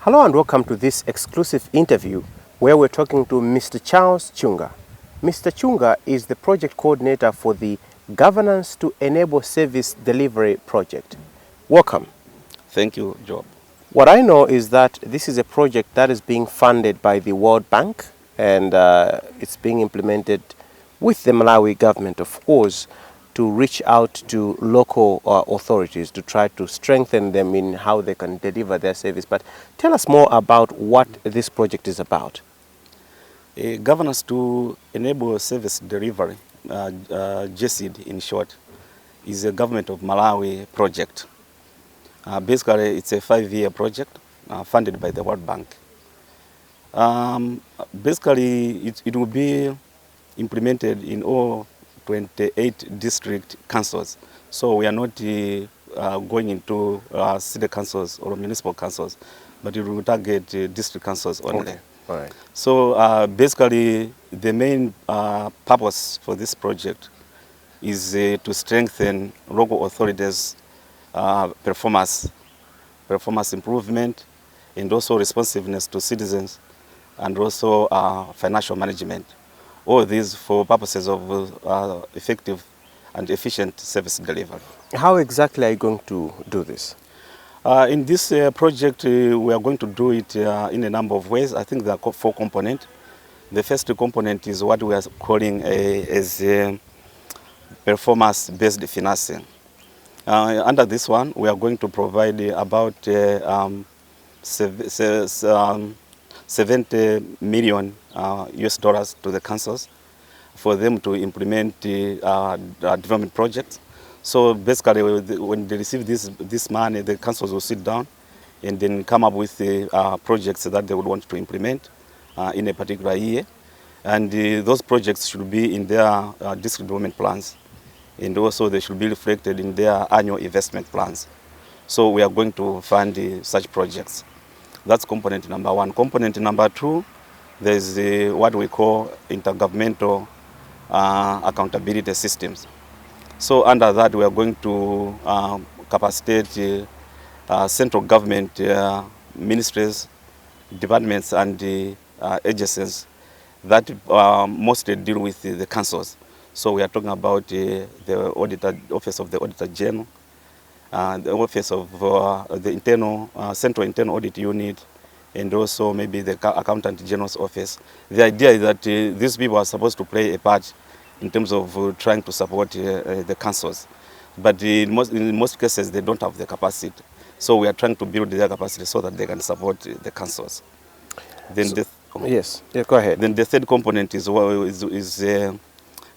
Hello and welcome to this exclusive interview where we're talking to Mr. Charles Chunga. Mr. Chunga is the project coordinator for the Governance to Enable Service Delivery project. Welcome. Thank you, Job. What I know is that this is a project that is being funded by the World Bank and it's being implemented with the Malawi government, of course, to reach out to local authorities to try to strengthen them in how they can deliver their service. But tell us more about what this project is about. Governance to Enable Service Delivery, GSID in short, is a Government of Malawi project. Basically, it's a 5-year project funded by the World Bank. Basically, it will be implemented in all 28 district councils. So we are not going into city councils or municipal councils, but it will target district councils only. Okay. All right. So basically, the main purpose for this project is to strengthen local authorities' performance improvement, and also responsiveness to citizens, and also financial management. All these for purposes of effective and efficient service delivery. How exactly are you going to do this? In this project, we are going to do it in a number of ways. I think there are 4 components. The first component is what we are calling as performance-based financing. Under this one, we are going to provide about 70 million US dollars to the councils for them to implement development projects. So basically, when they receive this money, the councils will sit down and then come up with the projects that they would want to implement in a particular year. And those projects should be in their district development plans. And also they should be reflected in their annual investment plans. So we are going to fund such projects. That's component number 1. Component number 2, there's what we call intergovernmental accountability systems. So under that, we are going to capacitate central government ministries, departments, and agencies that mostly deal with the councils. So we are talking about the Office of the Auditor General, the Office of the Central Internal Audit Unit, and also maybe the Accountant General's Office. The idea is that these people are supposed to play a part in terms of trying to support the councils. But in most cases, they don't have the capacity. So we are trying to build their capacity so that they can support the councils. Then Yes, go ahead. Then the third component is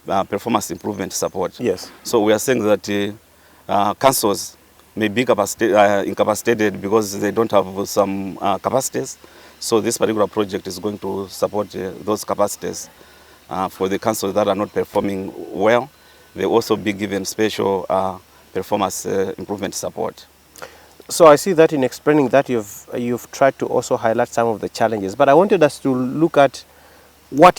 performance improvement support. Yes. So we are saying that councils may be incapacitated because they don't have some capacities. So this particular project is going to support those capacities for the councils that are not performing well. They also be given special performance improvement support. So I see that in explaining that you've tried to also highlight some of the challenges, but I wanted us to look at what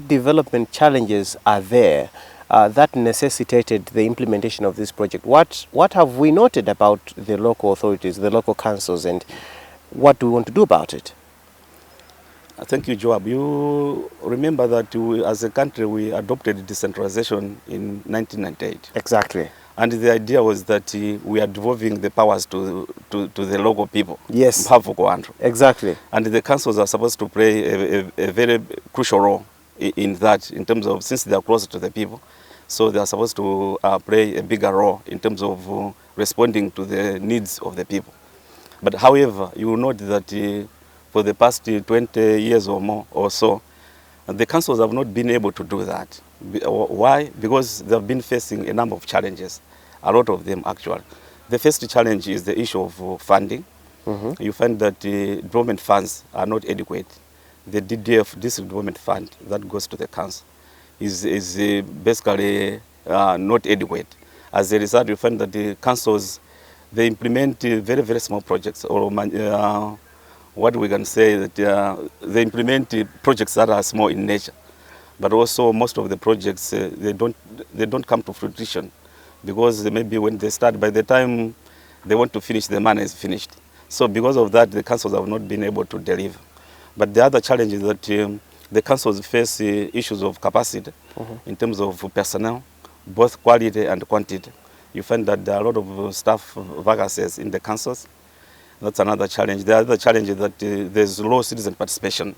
development challenges are there that necessitated the implementation of this project. What have we noted about the local authorities, the local councils, and what do we want to do about it? Thank you, Joab. You remember that as a country, we adopted decentralization in 1998. Exactly. And the idea was that we are devolving the powers to the local people. Yes. Exactly. And the councils are supposed to play a very crucial role in that, in terms of, since they are closer to the people, so they are supposed to play a bigger role in terms of responding to the needs of the people. But however, you will note that for the past 20 years or more or so, the councils have not been able to do that. Why? Because they have been facing a number of challenges, a lot of them actually. The first challenge is the issue of funding. Mm-hmm. You find that development funds are not adequate. The DDF, District Development Fund, that goes to the council, is basically not adequate. As a result, you find that the councils, they implement very, very small projects, or what we can say that they implement projects that are small in nature, but also most of the projects they don't come to fruition because maybe when they start, by the time they want to finish, the money is finished. So because of that, the councils have not been able to deliver. But the other challenge is that the councils face issues of capacity in terms of personnel, both quality and quantity. You find that there are a lot of staff vacancies in the councils. That's another challenge. The other challenge is that there's low citizen participation.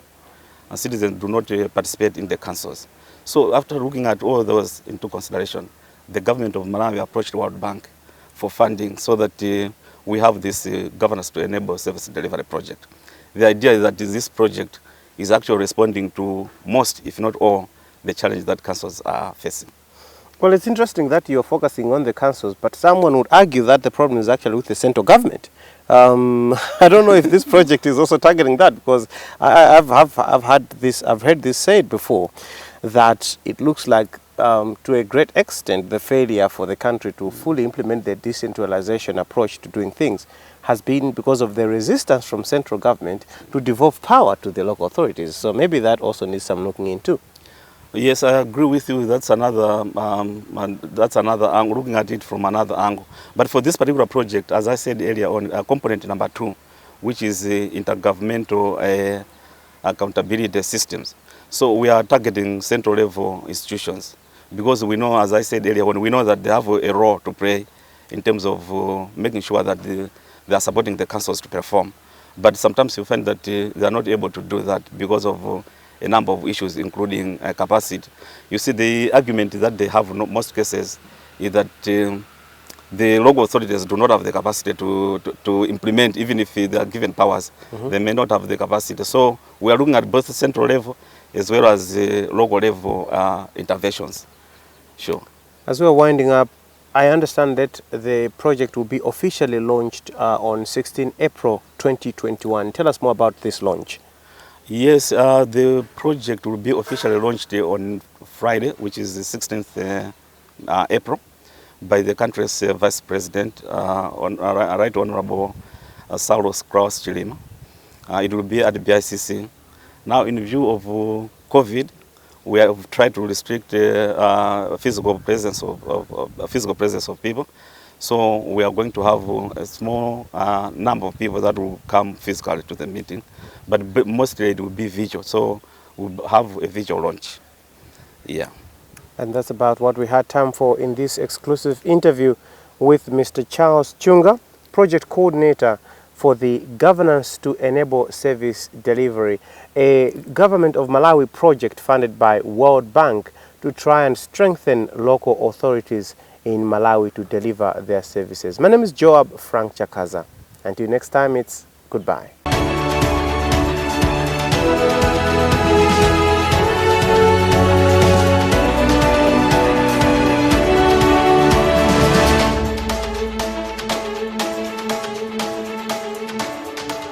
And citizens do not participate in the councils. So after looking at all those into consideration, the government of Malawi approached the World Bank for funding so that we have this governance to enable service delivery project. The idea is that this project is actually responding to most, if not all, the challenges that councils are facing. Well, it's interesting that you're focusing on the councils, but someone would argue that the problem is actually with the central government. I don't know if this project is also targeting that, because I've heard this said before, that it looks like to a great extent the failure for the country to fully implement the decentralization approach to doing things has been because of the resistance from central government to devolve power to the local authorities. So maybe that also needs some looking into. Yes, I agree with you. That's another angle, looking at it from another angle. But for this particular project, as I said earlier on, component number 2, which is intergovernmental accountability systems. So we are targeting central level institutions because we know, as I said earlier on, we know that they have a role to play in terms of making sure that they are supporting the councils to perform. But sometimes you find that they are not able to do that because of a number of issues, including capacity. You see, the argument that they have in most cases is that the local authorities do not have the capacity to implement, even if they are given powers. They may not have the capacity. So we are looking at both central level as well as local level interventions. Sure. As we are winding up, I understand that the project will be officially launched on 16 April 2021. Tell us more about this launch. Yes, the project will be officially launched on Friday, which is the 16th April, by the country's Vice President, Right Honorable Saulos Kraus Chilima. It will be at the BICC. Now, in view of COVID, we have tried to restrict physical presence of people. So we are going to have a small number of people that will come physically to the meeting, but mostly it will be visual. So we'll have a visual launch. Yeah. And that's about what we had time for in this exclusive interview with Mr. Charles Chunga, Project Coordinator for the Governance to Enable Service Delivery, a Government of Malawi project funded by World Bank to try and strengthen local authorities in Malawi to deliver their services. My name is Joab Frank Chakaza. Until next time, it's goodbye.